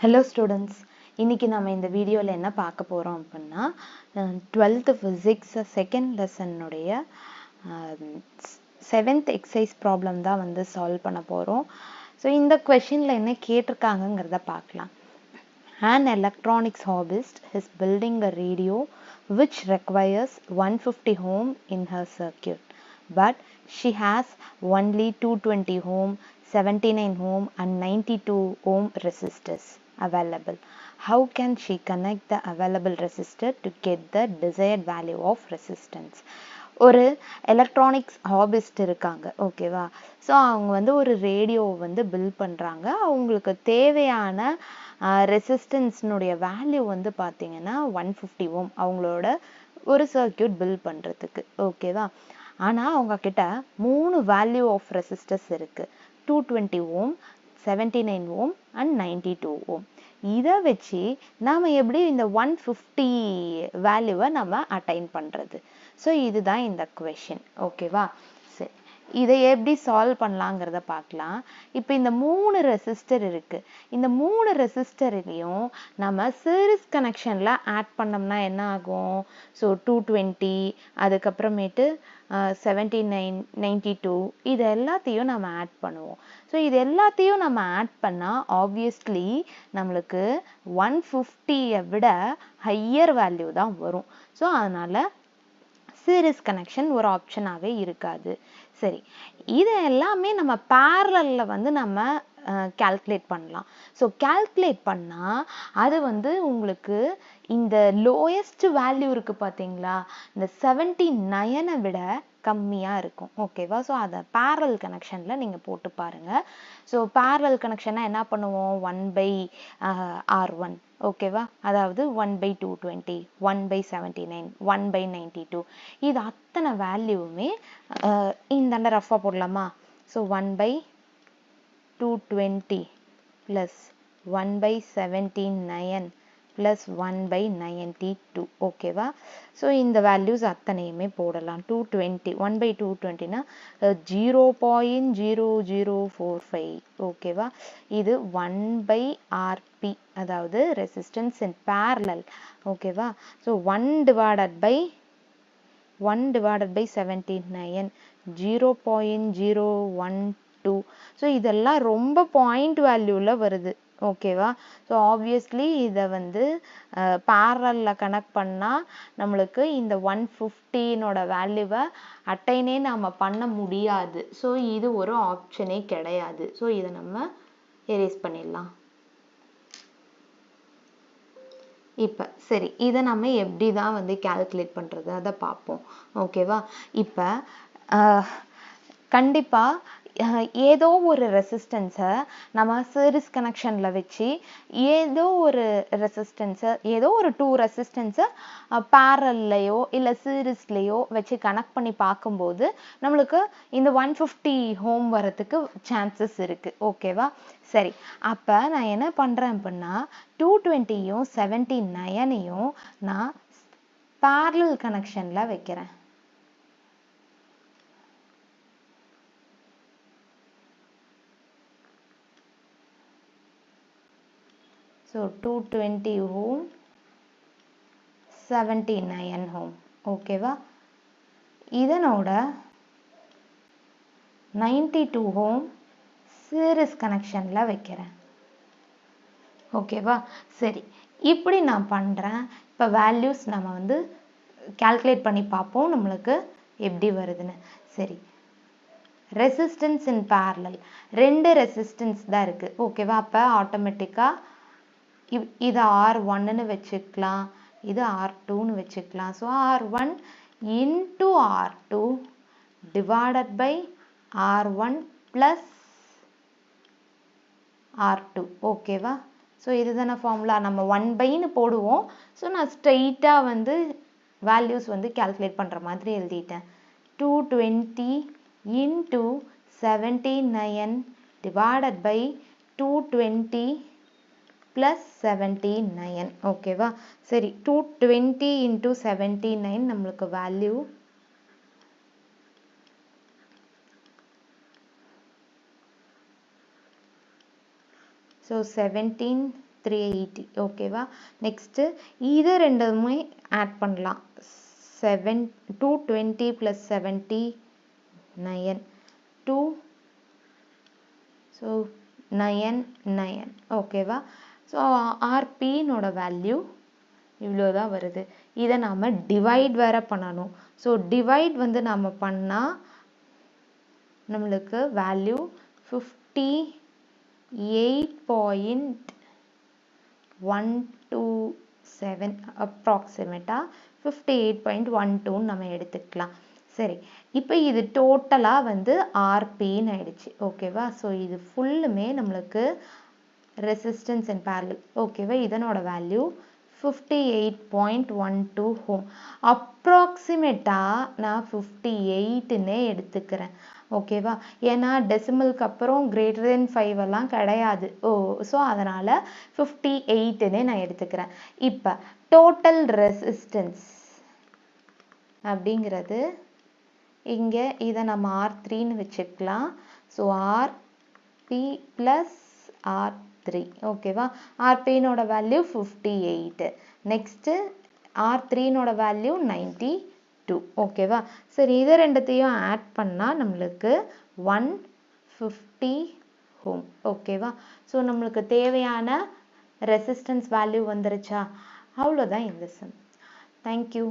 Hello students, இன்னைக்கு நாம இந்த வீடியோல என்ன பார்க்க போறோம் அப்படினா 12th physics second lesson உடைய 7th exercise problem தான் வந்து சால்வ் பண்ண போறோம். சோ இந்த क्वेश्चनல என்ன கேட்டிருக்காங்கங்கறத பார்க்கலாம். An electronics hobbyist is building a radio which requires 150 ohm in her circuit, but she has only 220 ohm, 79 ohm and 92 ohm resistors available. How can she connect the available resistor to get the desired value of resistance? ஒரு electronics hobbyist இருக்காங்க, ஓகேவா? So அவங்க வந்து ஒரு radio வந்து build பண்ணுறாங்க. அவங்களுக்கு தேவையான ரெசிஸ்டன்ஸ்னுடைய வேல்யூ வந்து பார்த்தீங்கன்னா 150 ஓம் அவங்களோட ஒரு சர்க்கியூட் பில்ட் பண்ணுறதுக்கு, ஓகேவா? ஆனால் அவங்க கிட்ட 3 வேல்யூ ஆஃப் ரெசிஸ்டர்ஸ் இருக்குது. 220 ஓம், 79 ஓம் அண்ட் 92 ஓம். இதை வச்சு நாம் எப்படி இந்த 150 வேல்யூவை நம்ம அட்டைன் பண்ணுறது? ஸோ இதுதான் இந்த கொஷின், ஓகேவா? சரி, இதை எப்படி சால்வ் பண்ணலாங்கிறத பார்க்கலாம். இப்போ இந்த 3 ரெசிஸ்டர் இருக்குது. இந்த 3 ரெசிஸ்டர்லையும் நம்ம சீரிஸ் கனெக்ஷனில் ஆட் பண்ணோம்னா என்ன ஆகும்? ஸோ 220, அதுக்கப்புறமேட்டு 79, 92 இது எல்லாத்தையும் நம்ம ஆட் பண்ணுவோம். ஸோ இது எல்லாத்தையும் நம்ம ஆட் பண்ணால் ஆப்வியஸ்லி நம்மளுக்கு 150 விட ஹையர் வேல்யூ தான் வரும். ஸோ அதனால் சீரிஸ் கனெக்ஷன் ஒரு ஆப்ஷனாகவே இருக்காது. சரி, இது எல்லாமே நம்ம பேரலல்ல வந்து நம்ம கால்குலேட் பண்ணலாம். ஸோ கால்குலேட் பண்ணால் அது வந்து உங்களுக்கு இந்த லோயஸ்ட் வேல்யூ இருக்குது பார்த்தீங்களா, இந்த 79 விட கம்மியாக இருக்கும், ஓகேவா? ஸோ அதை பேரல் கனெக்ஷனில் நீங்கள் போட்டு பாருங்கள். ஸோ பேரல் கனெக்ஷனாக என்ன பண்ணுவோம்? 1/R1, ஓகேவா? அதாவது 1/220, 1/79, 1/92 இது அத்தனை வேல்யூவுமே இந்த ரஃபாக போடலாமா? ஸோ 1/220 ப்ளஸ் 1/79 ப்ளஸ் 1/92, ஓகேவா? ஸோ இந்த வேல்யூஸ் அத்தனையுமே போடலாம். 220 1/220னா 0.0045, ஓகேவா? இது 1/RP, அதாவது ரெசிஸ்டன்ஸ் இன் பேரலல், ஓகேவா? ஸோ 1/79 0.012. ஸோ இதெல்லாம் ரொம்ப பாயிண்ட் வேல்யூவில் வருது, ஓகேவா? ஸோ ஆப்வியஸ்லி இதை வந்து பேரலில் கனெக்ட் பண்ணால் நம்மளுக்கு இந்த 150னோட வேல்யூவை அட்டைனே நாம் பண்ண முடியாது. ஸோ இது ஒரு ஆப்ஷனே கிடையாது. ஸோ இதை நம்ம எரேஸ் பண்ணிடலாம். இப்போ சரி, இதை நம்ம எப்படி தான் வந்து கால்குலேட் பண்ணுறது அதை பார்ப்போம், ஓகேவா? இப்போ கண்டிப்பாக ஏதோ ஒரு ரெசிஸ்டன்ஸை நம்ம சீரிஸ் கனெக்ஷனில் வச்சு ஏதோ ஒரு ரெசிஸ்டன்ஸை, ஏதோ ஒரு 2 ரெசிஸ்டன்ஸை பேரல்லையோ இல்லை சீரிஸ்லையோ வச்சு கனெக்ட் பண்ணி பார்க்கும்போது நம்மளுக்கு இந்த 150 ஓம் வரத்துக்கு சான்சஸ் இருக்குது, ஓகேவா? சரி, அப்போ நான் என்ன பண்ணுறேன் அப்படின்னா 220யும் 79யும் நான் பேரலல் கனெக்ஷனில் வைக்கிறேன். ஸோ 220 ஓம், 79 ஓம், ஓகேவா? இதனோட 92 ஓம் சீரிஸ் கனெக்ஷனில் வைக்கிறேன், ஓகேவா? சரி, இப்படி நான் பண்ணுறேன். இப்போ வேல்யூஸ் நம்ம வந்து கால்குலேட் பண்ணி பார்ப்போம் நம்மளுக்கு எப்படி வருதுன்னு. சரி, ரெசிஸ்டன்ஸ் இன் பேரலல் 2 ரெசிஸ்டன்ஸ் தான் இருக்குது, ஓகேவா? அப்போ ஆட்டோமேட்டிக்காக இது R1ன்னு வச்சுக்கலாம், இது R2ன்னு வச்சுக்கலாம். So R1 into R2 divided by R1 plus R2, ஓகேவா? ஸோ இதுதான ஃபார்முலா. நம்ம 1/ன்னு போடுவோம். ஸோ நான் ஸ்ட்ரெயிட்டாக வந்து வேல்யூஸ் வந்து கால்குலேட் பண்ணுற மாதிரி எழுதிட்டேன். 220 into 79 டிவைடட் பை 220 ப்ளஸ் 79, ஓகேவா? சரி, 220 into 79 நம்மளுக்கு வேல்யூ ஸோ 17 380 ஓகேவா. நெக்ஸ்ட்டு இது ரெண்டுமே ஆட் பண்ணலாம். 220 + 70 9 2 ஸோ 9 ஓகேவா. ஸோ ஆர்பின்னோட வேல்யூ இவ்வளோதான் வருது. இதை நாம் டிவைட் வேற பண்ணணும். ஸோ டிவைட் வந்து நம்ம பண்ணால் நம்மளுக்கு வேல்யூ 58.127 அப்ராக்சிமேட்டாக 58.12 நம்ம எடுத்துக்கலாம். சரி, இப்போ இது டோட்டலாக வந்து ஆர்பின்னு ஆயிடுச்சு ஓகேவா. ஸோ இது ஃபுல்லுமே நம்மளுக்கு ரெசிஸ்டன்ஸ் இன் பேரலல் ஓகேவா. இதனோட வேல்யூ 58.12 ஓம். அப்ராக்சிமேட்டாக நான் 58ன்னே எடுத்துக்கிறேன் ஓகேவா. ஏன்னா டெசிமலுக்கு அப்புறம் >5 எல்லாம் கிடையாது. ஸோ அதனால் 58ன்னே நான் எடுத்துக்கிறேன். இப்போ டோட்டல் ரெசிஸ்டன்ஸ் அப்படிங்கிறது இங்கே இதை நம்ம R3ன்னு வச்சுக்கலாம். ஸோ RP + R3 ஓகேவா. RPனோட வேல்யூ 58, நெக்ஸ்ட்டு R3நோட வேல்யூ 92 ஓகேவா. சரி, இதை ரெண்டுத்தையும் ஆட் பண்ணால் நம்மளுக்கு 150 ஓம் ஓகேவா. ஸோ நம்மளுக்கு தேவையான ரெசிஸ்டன்ஸ் வேல்யூ வந்துருச்சா. அவ்வளோதான் இந்த சம். தேங்க்யூ.